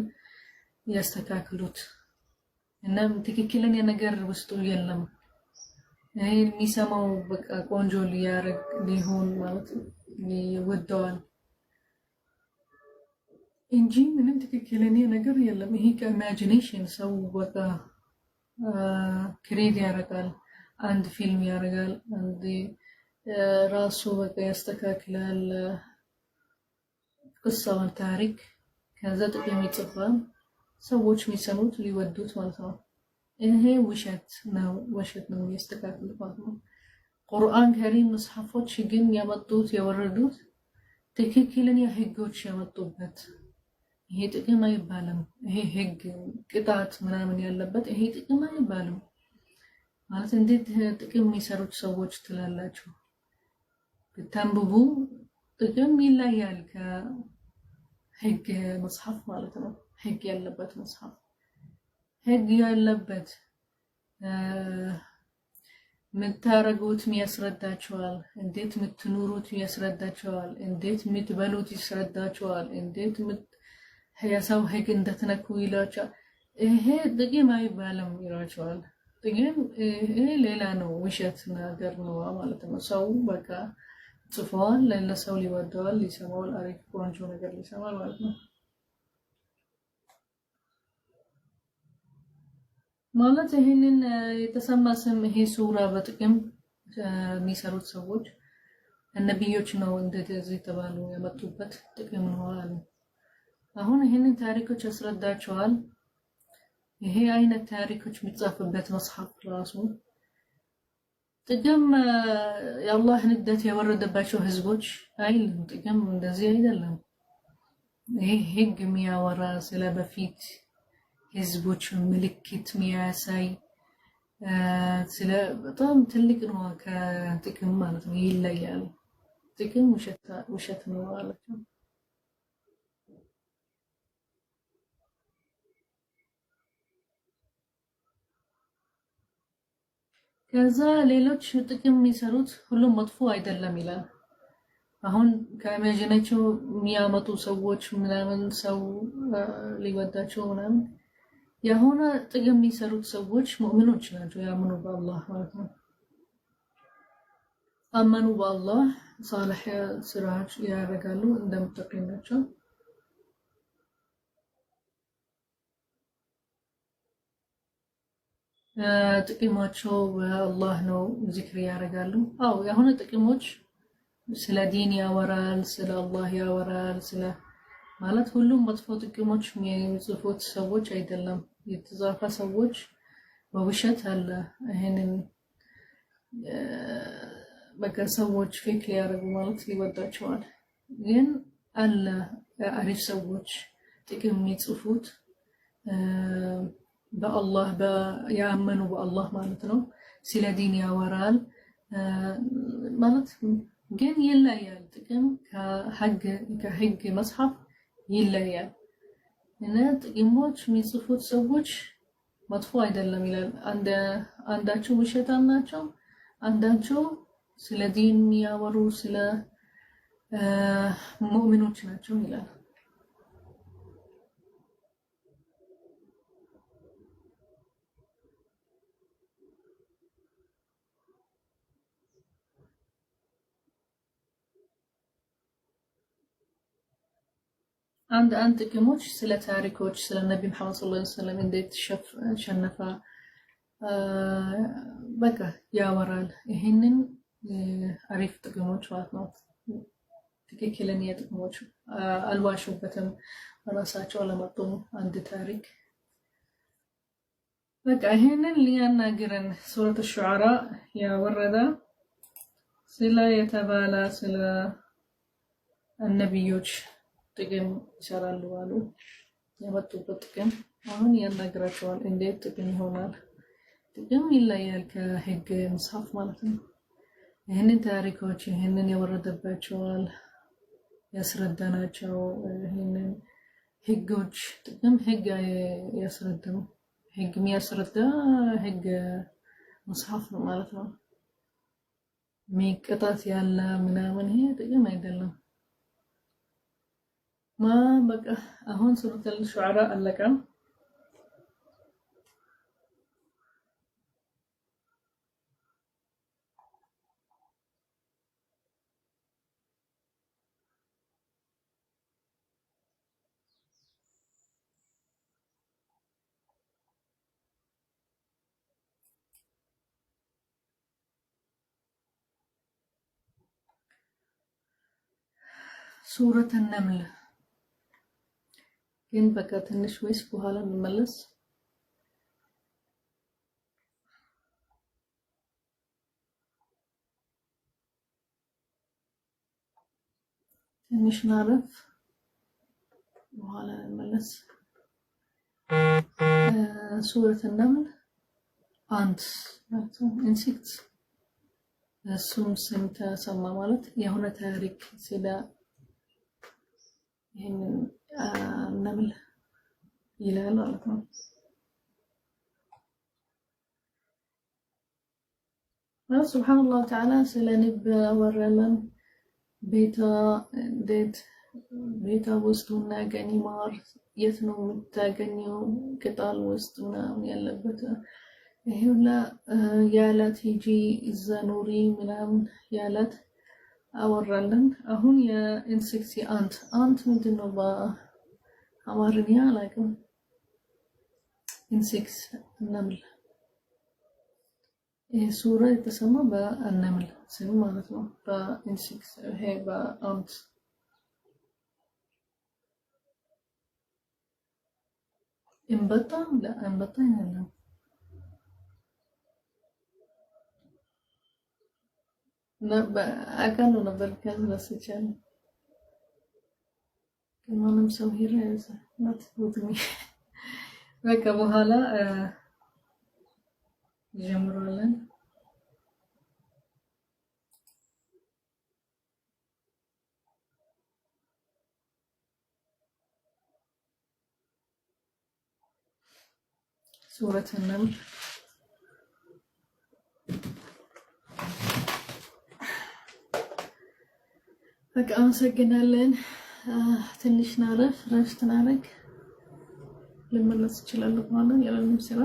ያስተካክሉት እና ትክክለኛ ነገር ውስጡ የለም። ይሄ የሚሰማው በቃ ቆንጆ ሊሆን ማለት ይወደዋል እንጂ ምንም ትክክለኛ ነገር የለም። ይሄ ከኢማጂኔሽን ሰው በቃ ክሬት ያደርጋል፣ አንድ ፊልም ያደርጋል፣ አንድ ራሱ በቃ ያስተካክላል ቅሳውን ታሪክ፣ ከዛ ጥቅም ይጽፋል፣ ሰዎች የሚሰሙት ሊወዱት ማለት ነው። ይሄ ውሸት ነው ያስተካክሉት ማለት ነው። ቁርአን ከሪም መጽሐፎች ግን ያመጡት የወረዱት ትክክለኛ ህጎች ያመጡበት ይሄ ጥቅም አይባልም። ይሄ ህግ ቅጣት ምናምን ያለበት ይሄ ጥቅም አይባልም ማለት እንዴት ጥቅም የሚሰሩት ሰዎች ትላላችሁ? ብታንብቡ ጥቅም ይለያል ከህግ መጽሐፍ ማለት ነው። ህግ ያለበት መጽሐፍ ህግ ያለበት ምታረጉት ያስረዳቸዋል፣ እንዴት ምትኖሩት ያስረዳቸዋል፣ እንዴት ምትበሉት ያስረዳቸዋል፣ እንዴት የሰው ህግ እንደተነኩ ይላቸዋል። ይሄ ጥቅም አይባልም ይላቸዋል። ጥቅም ይሄ ሌላ ነው፣ ውሸት ነገር ነው ማለት ነው። ሰው በቃ ጽፈዋል ለሰው ሊወደዋል ሊሰማው አሪፍ ቆንጆ ነገር ሊሰማል ማለት ነው ማለት ይሄንን የተሰማ ስም ይሄ ሱራ በጥቅም የሚሰሩት ሰዎች ነብዮች ነው እንደዚህ ተባሉ ያመጡበት ጥቅም ነው አሉ አሁን ይሄንን ታሪኮች ያስረዳቸዋል ይሄ አይነት ታሪኮች የሚጻፍበት መጽሐፍ ራሱ ጥቅም የአላህ ንደት የወረደባቸው ህዝቦች አይልም ጥቅም እንደዚህ አይደለም ይሄ ህግ የሚያወራ ስለ በፊት ህዝቦች ምልክት የሚያሳይ ስለ በጣም ትልቅ ነው ከጥቅም ማለት ነው ይለያል ጥቅም ውሸት ነው ማለት ነው ከዛ ሌሎች ጥቅም የሚሰሩት ሁሉም መጥፎ አይደለም ይላል አሁን ከኢማጂኔሽን የሚያመጡ ሰዎች ምናምን ሰው ሊወዳቸው ምናምን የሆነ ጥቅም የሚሰሩት ሰዎች ሙእሚኖች ናቸው ያምኑ በአላህ ማለት ነው አመኑ በአላህ صالح ስራዎች ያደርጋሉ እንደምትጠቅም ናቸው ጥቅማቸው በአላህ ነው ዚክር ያደርጋሉ አው የሆነ ጥቅሞች ስለ ዲን ያወራል ስለ አላህ ያወራል ስለ ማለት ሁሉም መጥፎ ጥቅሞች የሚጽፉት ሰዎች አይደለም የተጻፈ ሰዎች በውሸት አለ ይሄንን በቃ ሰዎች ፌክ ያደርጉ ማለት ሊወዳቸዋል ግን አለ አሪፍ ሰዎች ጥቅም የሚጽፉት በአላህ ያመኑ በአላህ ማለት ነው ስለ ዲን ያወራል ማለት ግን ይለያል ጥቅም ከህግ መጽሐፍ ይለያል እና ጥቅሞች የሚጽፉት ሰዎች መጥፎ አይደለም ይላል አንዳቸው ውሸታም ናቸው አንዳቸው ስለ ዲን የሚያወሩ ስለ ሙእሚኖች ናቸው ይላል አንድ ጥቅሞች ስለ ታሪኮች ስለ ነብይ መሐመድ ሰለላሁ ዐለይሂ ወሰለም እንዴት ሸነፈ በቃ ያወራል ይሄንን አሪፍ ጥቅሞች ማለት ነው ትክክለኛ ጥቅሞች አልዋሹበትም ራሳቸው አለመጡም አንድ ታሪክ በቃ ይሄንን ሊያናግረን ሱረቱ ሹዓራ ያወረደ ስለ የተባለ ስለ ነብዮች ጥቅም ይሰራሉ አሉ ያመጡበት ጥቅም አሁን ያናግራቸዋል እንዴት ጥቅም ይሆናል ጥቅም ይለያል ከህግ መጽሐፍ ማለት ነው ይሄንን ታሪኮች ይሄንን የወረደባቸዋል ያስረዳናቸው ይሄንን ህጎች ጥቅም ህግ ያስረዳው ህግ የሚያስረዳ ህግ መጽሐፍ ነው ማለት ነው ሚቀጣት ያለ ምናምን ይሄ ጥቅም አይደለም ما بقى هون سورة الشعراء لك سورة النمل ግን በቃ ትንሽ ወይስ በኋላ እንመለስ ትንሽ ናረፍ በኋላ እንመለስ ሱረት النمل ants insects እሱም ስም ተሰማ ማለት የሆነ ታሪክ ስለ ይሄንን ነምል ይላል ማለት ነው سبحان الله تعالى ስለ ንብ ወረለን ቤታ ውስጥ እናገኝ ማር የት ነው የምታገኘው ቅጠል ውስጥ ምናምን ያለበት ይሄውላ ያላት ሂጂ እዛ ኑሪ ምናምን ያላት አወራለን። አሁን የኢንሴክሲ አንት ምንድን ነው በአማርኛ አላውቅም። ኢንሴክስ ነምል። ይሄ ሱራ የተሰማ በነምል ስም ማለት ነው። በኢንሴክስ ይሄ በአንት እንበጣ ለአንበጣ አይደለም። አውቃለሁ ነበር ከረስቻለሁ። ማንም ሰው ሄረ ናትቦትሚ በቃ በኋላ እንጀምራለን። ሱረት ነምል በቃ አመሰግናለን። ትንሽ ናረፍ ረፍት ናረግ ልመለስ እችላለሁ ማለት ያለንም ስራ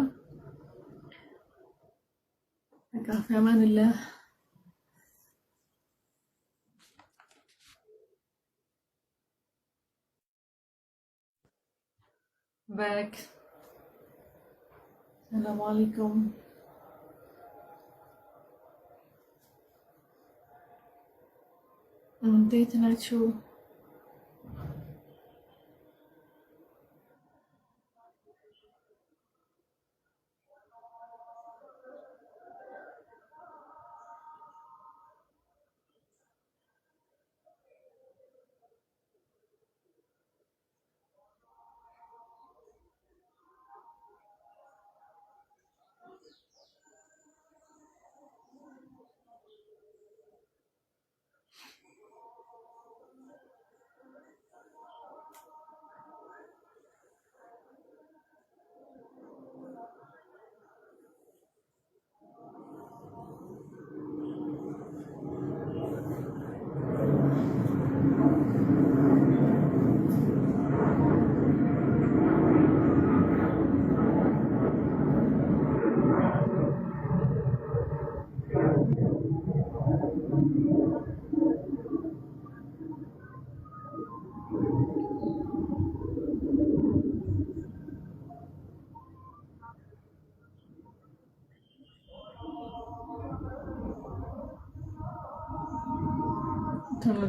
በቃ ፈማንላህ ባክ ሰላም አለይኩም እንዴት ናችሁ?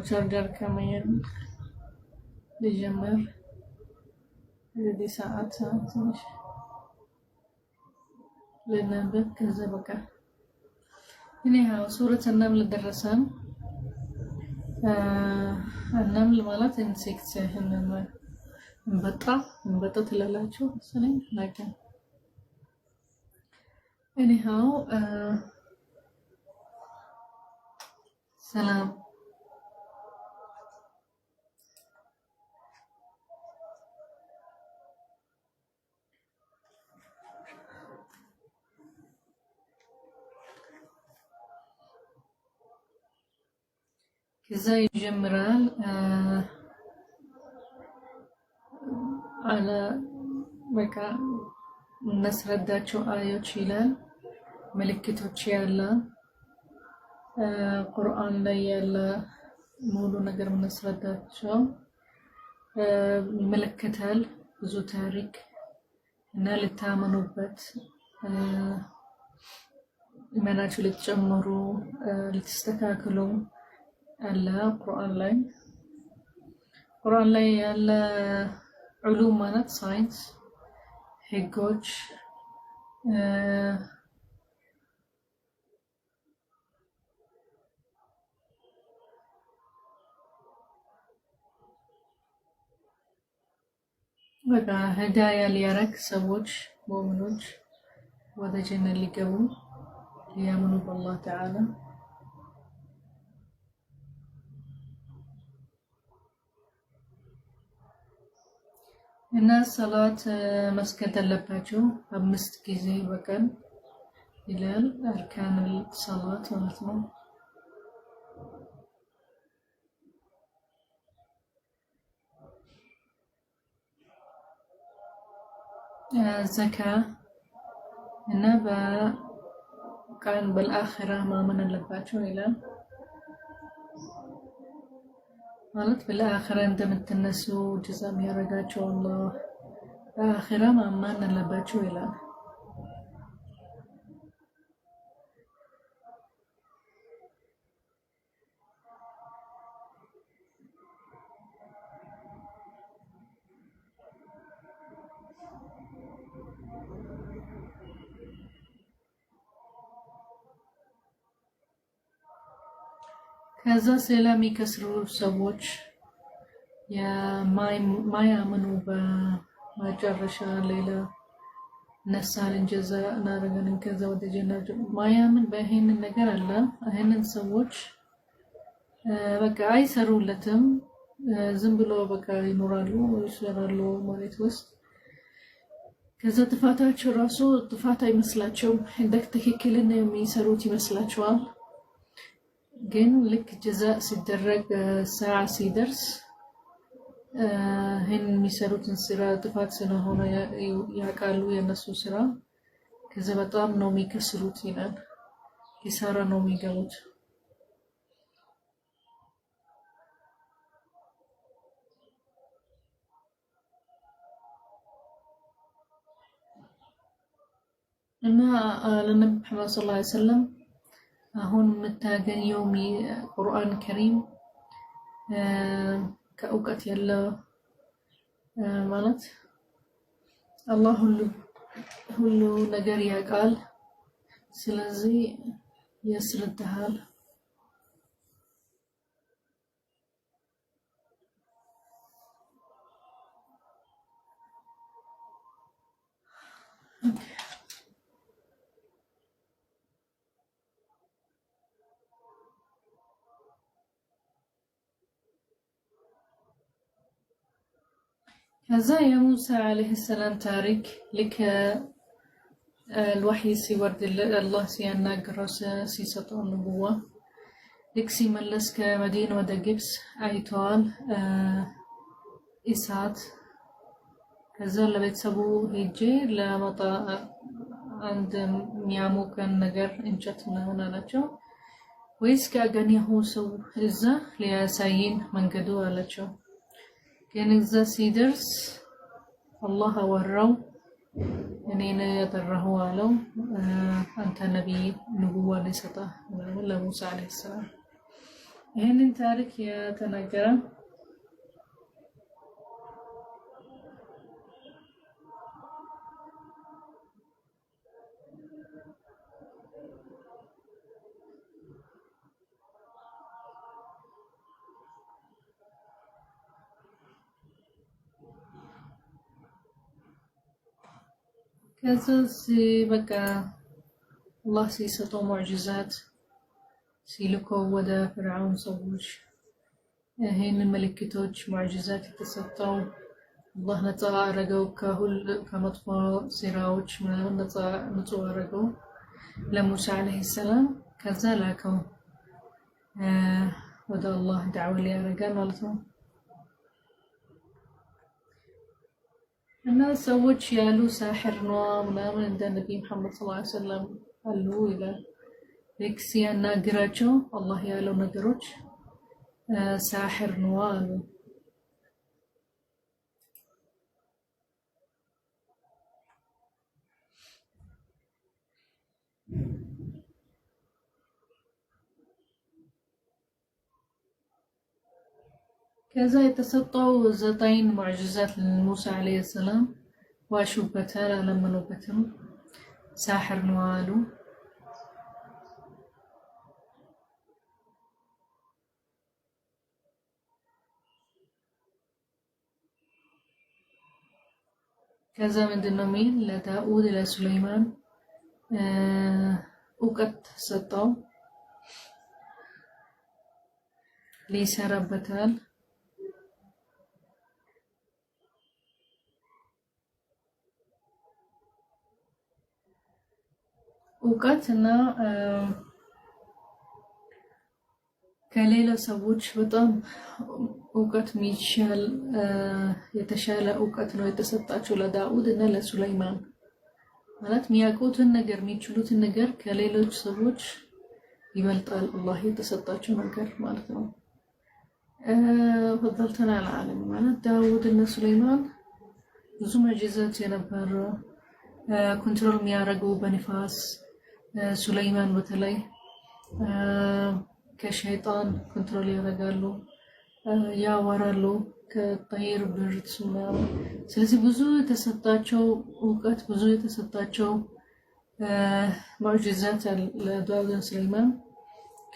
ቻርጀር ከመየን ልጀምር እንግዲህ ሰዓት ትንሽ ልናንበብ ከዛ በቃ እኔ ሱረት ነምል ደረሰን። ነምል ማለት ኢንሴክት እንበጣ ትላላችሁ መሰለኝ ማለት anyhow ሰላም ከዛ ይጀምራል አለ በቃ እናስረዳቸው አዮች ይላል። ምልክቶች ያለ ቁርአን ላይ ያለ ሙሉ ነገር እናስረዳቸው ይመለከታል። ብዙ ታሪክ እና ልታመኑበት ኢማናችሁ ልትጨምሩ ልትስተካከሉ አለ ቁርአን ላይ ያለ ዑሉም ማለት ሳይንስ ህጎች በቃ ህዳያ ሊያረግ ሰዎች ሙእሚኖች ወደ ጀነት ሊገቡ ሊያምኑ በአላህ ተዓላ እና ሰላት መስገድ አለባቸው 5 ጊዜ በቀን ይላል። አርካን ሰላት ማለት ነው። ዘካ እና በቀን በልአኺራ ማመን አለባቸው ይላል። ማለት በአኺራ እንደምትነሱ ጀዛም ያረጋቸው አላህ በአኺራ ማማን አለባቸው ይላል። ከዛ ስለሚከስሩ ሰዎች የማያምኑ በመጨረሻ ሌላ ነሳልን ጀዛ እናደርጋለን ከዛ ወደ ጀነት ማያምን በይሄንን ነገር አለ። ይሄንን ሰዎች በቃ አይሰሩለትም ዝም ብሎ በቃ ይኖራሉ ይሰራሉ ማለት ውስጥ ከዛ ጥፋታቸው ራሱ ጥፋት አይመስላቸውም እንደ ትክክል ነው የሚሰሩት ይመስላቸዋል። ግን ልክ ጀዛ ሲደረግ ሰዓ ሲደርስ ይህን የሚሰሩትን ስራ ጥፋት ስለሆነ ያውቃሉ የነሱ ስራ ከዛ በጣም ነው የሚከስሩት ይላል። ኪሳራ ነው የሚገቡት። እና ለነብዩ መሐመድ ሰለላሁ ዐለይሂ ወሰለም አሁን የምታገኘው ቁርአን ከሪም ከእውቀት ያለው ማለት አላህ ሁሉ ነገር ያውቃል። ስለዚህ ያስረዳሃል። ከዛ የሙሳ عليه السلام ታሪክ ልክ الوحي ሲወርድ አላህ ሲያናግረው ሲሰጠው ንቡዋ ልክ ሲመለስ ከመዲና ወደ ግብጽ አይተዋል ኢሳት። ከዛ ለቤተሰቡ ሄጄ ለመጣ አንድ የሚያሞቀን ነገር እንጨት ምናምን አላቸው። ወይስ ካገኘሁ ሰው እዛ ሊያሳይን መንገዱ አላቸው። ግን እዛ ሲደርስ አላህ አወራው እኔን ያጠራሁ አለው አንተ ነብይ ንቡዋ ሊሰጣ ለሙሳ عليه السلام ይሄንን ታሪክ የተናገረ ከዛ በቃ አላህ ሲሰጠው ሙዕጂዛት ሲልከው ወደ ፍርዓውን ሰዎች ይሄንን ምልክቶች ሙዕጂዛት የተሰጠው አላህ ነፃ አረገው ከመጥፎ ስራዎች ምናምን ነፃ አረገው ለሙሳ عليه السلام። ከዛ ላከው ወደ አላህ ዳዕዋ ሊያደርግ ማለት ነው። እና ሰዎች ያሉ ሳሕር ነው ምናምን እንደ ነብዩ መሐመድ ሰለላሁ ዐለይሂ ወሰለም አሉ ይላል። ልክ ሲያናግራቸው አላህ ያለው ነገሮች ሳሕር ነው አሉ። ከዛ የተሰጠው 9 ሙዕጂዛት ለሙሳ عليه السلام ዋሹበታል፣ አላመኑበትም፣ ሳሕር ነው አሉ። ከዛ ምንድነው ሚል ለዳኡድ ለሱለይማን እውቀት ሰጠው ሊሰራበታል። እውቀትና ከሌላ ሰዎች በጣም እውቀት ሚሻል የተሻለ እውቀት ነው የተሰጣቸው ለዳኡድ እና ለሱለይማን። ማለት የሚያውቁትን ነገር የሚችሉትን ነገር ከሌሎች ሰዎች ይበልጣል አላህ የተሰጣቸው ነገር ማለት ነው። فضلتنا على العالم ማለት ዳውድ እና ሱለይማን ብዙ መዕጂዛት የነበረ ኮንትሮል የሚያደርጉ በንፋስ ሱለይማን በተለይ ከሸይጣን ኮንትሮል ያደርጋሉ ያወራሉ ከጠይር ብርት ምናምን ስለዚህ ብዙ የተሰጣቸው እውቀት ብዙ የተሰጣቸው መዕጂዛት ለዳውድ ሱለይማን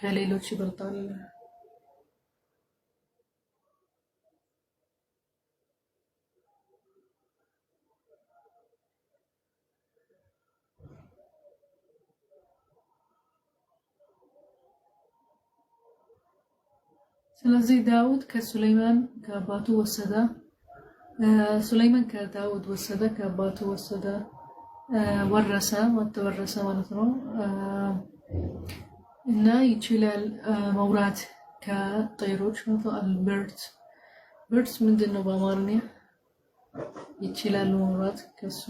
ከሌሎች ይበልጣል ስለዚህ ዳውድ ከሱለይማን ከአባቱ ወሰደ ሱለይማን ከዳውድ ወሰደ ከአባቱ ወሰደ ወረሰ ወተወረሰ ማለት ነው እና ይችላል መውራት ከጠይሮች ነው አልበርት ምንድነው በአማርኛ ይችላል መውራት ከሱ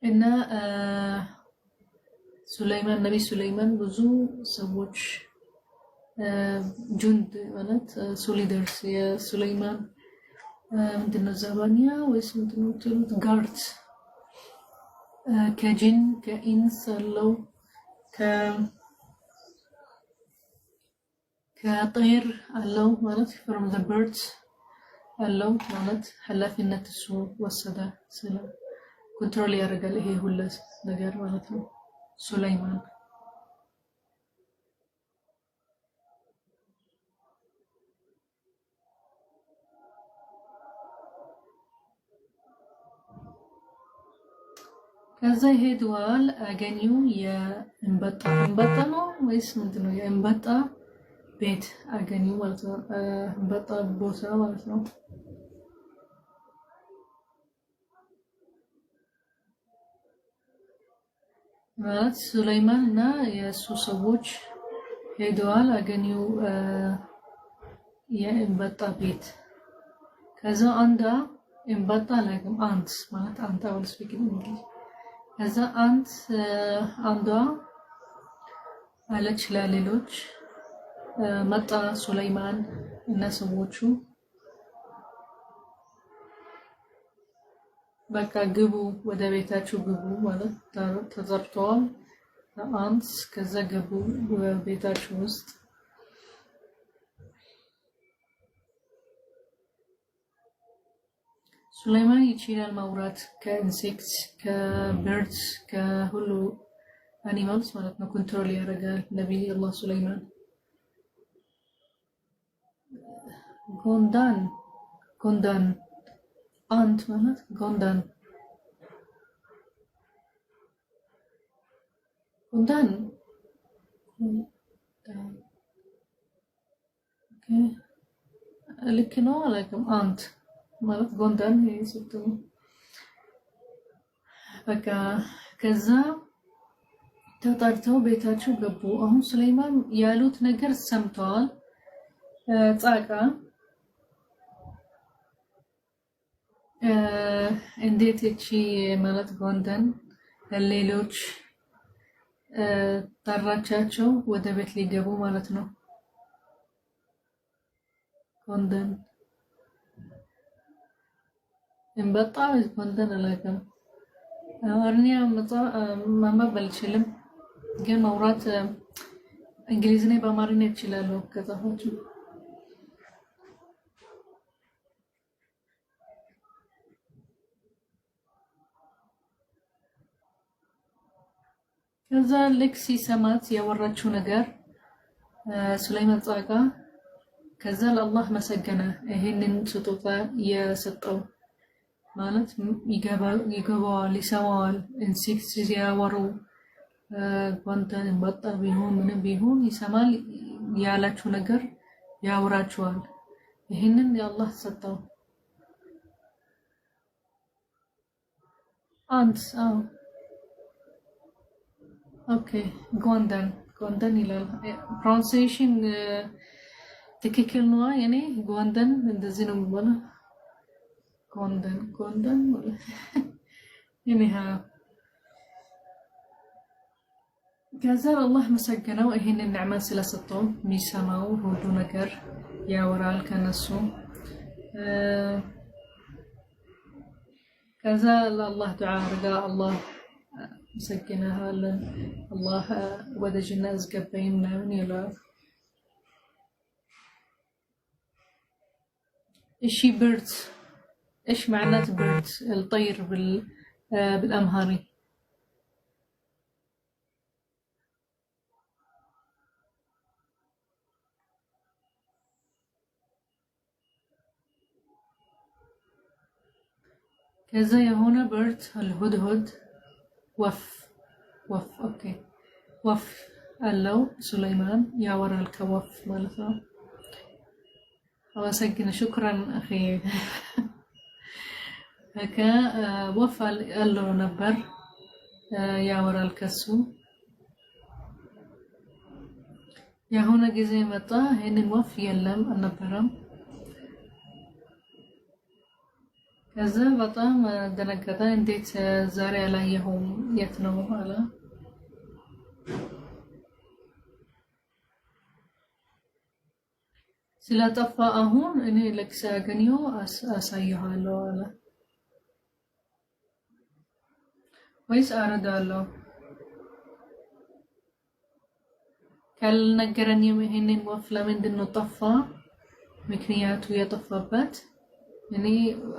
እና ሱለይማን ነብይ ሱለይማን ብዙ ሰዎች ጁንድ ማለት ሶሊደርስ የሱለይማን ምንድነው ዘባንያ ወይስ ምንድነው ትሉት ጋርድ ከጂን ከኢንስ አለው ከጠይር አለው ማለት from the birds አለው ማለት ኃላፊነት እሱ ወሰደ ስለ ኮንትሮል ያደርጋል ይሄ ሁሉ ነገር ማለት ነው ሱለይማን ከዛ ሄደዋል አገኙ የእንበጣ ነው ወይስ ምንድነው የእንበጣ ቤት አገኙ ማለት ነው እንበጣ ቦታ ማለት ነው ማለት ሱለይማን እና የሱ ሰዎች ሄደዋል አገኙ የእንበጣ ቤት ከዛ አንዳ እንበጣ like ant ማለት ant I will speak in English ከዛ አንዷ አለች ለሌሎች መጣ ሱለይማን እና ሰዎቹ በቃ ግቡ ወደ ቤታችሁ ግቡ ማለት ተዘርተዋል አንስ ከዛ ገቡ ቤታችሁ ውስጥ ሱለይማን ይችላል ማውራት ከኢንሴክትስ ከበርድስ ከሁሉ አኒማልስ ማለት ነው ኮንትሮል ያደርጋል ነብይ አላህ ሱለይማን ጎንዳን አንት ማለት ጎንዳን ኦኬ ልክ ነው አላውቅም አንት ማለት ጎንዳን ይስጥም በቃ ከዛ ተጣርተው ቤታቸው ገቡ አሁን ሱለይማን ያሉት ነገር ሰምተዋል ጻቃ እንዴት እቺ ማለት ጎንዳን ሌሎች ጠራቻቸው ወደ ቤት ሊገቡ ማለት ነው ጎንዳን እንበጣ ጎንዳን አላውቅም አማርኛ ማንበብ አልችልም ግን ማውራት እንግሊዝኛ በአማርኛ እችላለሁ ከጻፋችሁ ከዛ ልክ ሲሰማት ያወራችው ነገር ሱለይማን ጻቃ ከዛ ለአላህ መሰገነ ይሄንን ስጦታ የሰጠው ማለት ይገባዋል ይሰማዋል ኢንሴክትስ ሲያወሩ ጓንተን በጣ ቢሆን ምንም ቢሆን ይሰማል ያላችሁ ነገር ያወራችኋል ይሄንን የአላህ ሰጠው አንት ኦኬ ጎንደን ይላል pronunciation ትክክል ነው የኔ ጎንደን እንደዚህ ነው የሚባለው ጎንደን anyhow ከዛ አላህ መሰገነው ይሄንን ንዕማ ስለሰጠው የሚሰማው ሁሉ ነገር ያወራል ከነሱ ከዛ ለአላህ ዱዓ አድርጋ አላህ መሰገነሃለን አላህ ወደ ጀነት አስገባኝ ምናምን ይላል እሺ برد ايش معنات برد الطير بالامهري كذا هنا برد الهدهد وف اوكي وف قالوا سليمان يا ورا الكوف مالته وسجن شكرا أخي هكا وفى قال له نبر يا ورا الكسو يا هنا جزي متى هن الوف يلم النبرم كذا بطام دنكتا انديت زاري عليهم يتنو على ስለጠፋ አሁን እኔ ለክሳ ገኒዮ አሳይሃለሁ አለ ወይስ አረዳለሁ ካልነገረኝ ይሄንን ወፍ ለምንድን ነው ጠፋ ምክንያቱ የጠፋበት እኔ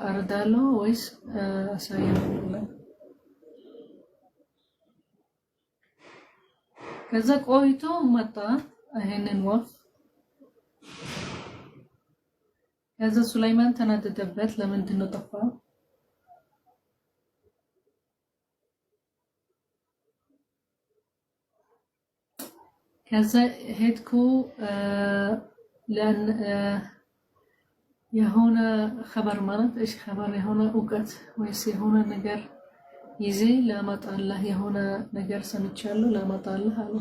አረዳለሁ ወይስ አሳይሃለሁ ከዛ ቆይቶ መጣ ይሄንን ወፍ ከዛ ሱለይማን ተናደደበት ለምንድን ነው ጠፋ ከዛ ሄድኩ ለان የሆነ خبر ማለት እሺ خبر የሆነ እውቀት ወይስ የሆነ ነገር ይዜ ለማጣላህ የሆነ ነገር ሰምቻለሁ ለማጣላህ አለ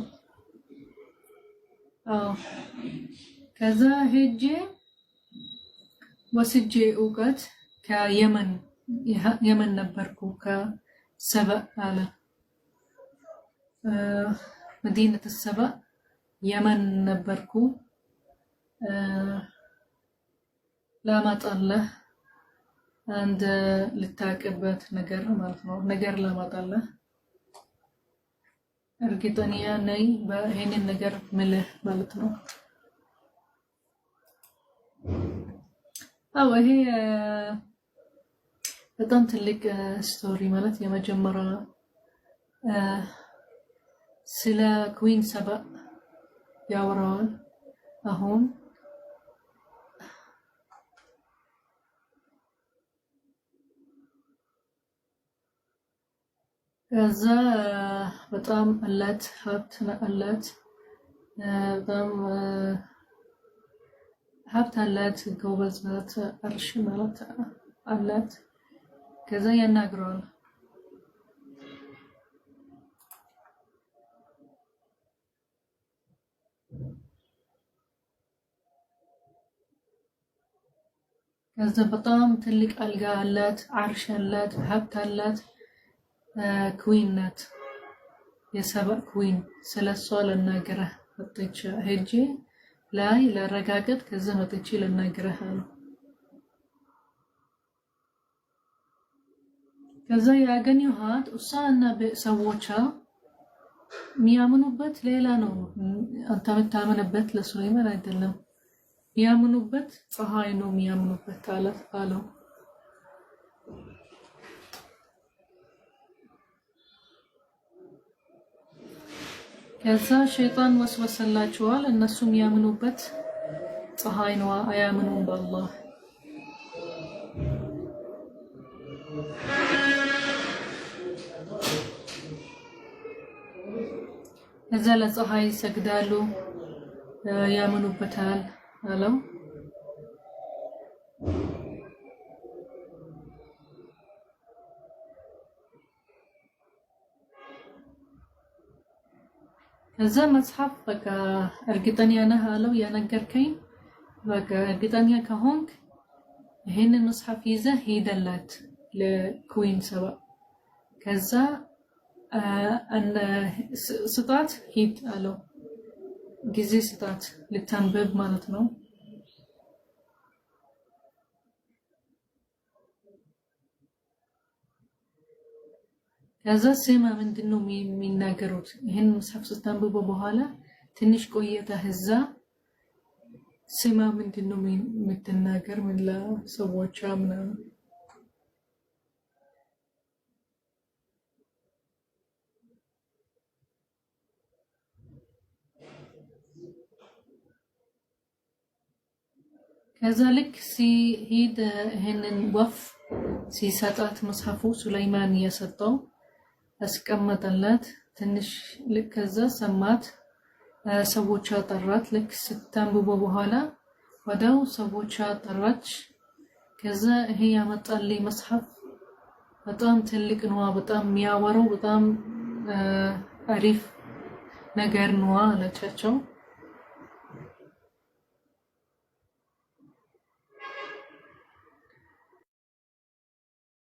ከዛ ሄጄ ወስጄ እውቀት ከየመን ነበርኩ ከሰበእ አለ مدينة السبأ يمن ነበርኩ ለማጣላህ አንድ ልታቀበት ነገር ማለት ነው ነገር ለማጣላህ እርግጠኛ ነኝ በእኔን ነገር ምልህ ማለት ነው ይሄ በጣም ትልቅ ስቶሪ ማለት የመጀመሪያ ስለ ኩዊን ሰበእ ያወራል አሁን ከዛ በጣም አላት ሀብት አላት በጣም ሀብት አላት ጎበዝ ናት አርሽ ማለት አላት ከዛ ያናግረዋል ከዛ በጣም ትልቅ አልጋ አላት አርሽ አላት ሀብት አላት ኩዊን ናት የሰበእ ኩዊን ስለሷ ለናገረህ ወጥቼ ሄጄ ላይ ለረጋገጥ ከዛ ወጥቼ ለናገረህ አለ ከዛ ያገኘኋት እሷና በሰዎቿ ሚያምኑበት ሌላ ነው አንተ የምታምንበት ለሱለይማን አይደለም ሚያምኑበት ፀሐይ ነው ሚያምኑበት አለው ከዛ ሸይጣን ወስወሰላቸዋል እነሱ የሚያምኑበት ፀሐይ ነው አያምኑም በአላህ ከዛ ለፀሐይ ሰግዳሉ ያምኑበታል አለው ከዛ መጽሐፍ በቃ እርግጠኛ ነህ አለው ያነገርከኝ በቃ እርግጠኛ ከሆንክ ይሄንን መጽሐፍ ይዘ ሄደላት ለኩዊን ሰባ ከዛ ስጣት ሂድ አለው ጊዜ ስጣት ልታንብብ ማለት ነው ከዛ ስማ ምንድነው የሚናገሩት ይሄን መጽሐፍ ስታንብብ በኋላ ትንሽ ቆየታ ህዛ ስማ ምንድነው የምትናገር ምን ለሰዎች ምናምን ከዛ ልክ ሲሄድ ይሄንን ወፍ ሲሰጣት መጽሐፉ ሱለይማን የሰጠው አስቀመጠላት ትንሽ ልክ ከዛ ሰማት ሰዎች አጠራት ልክ ስታንብበው በኋላ ወዳው ሰዎች አጠራች ከዛ ይሄ ያመጣልኝ መጽሐፍ በጣም ትልቅ ነው በጣም የሚያወራው በጣም አሪፍ ነገር ነው አለቻቸው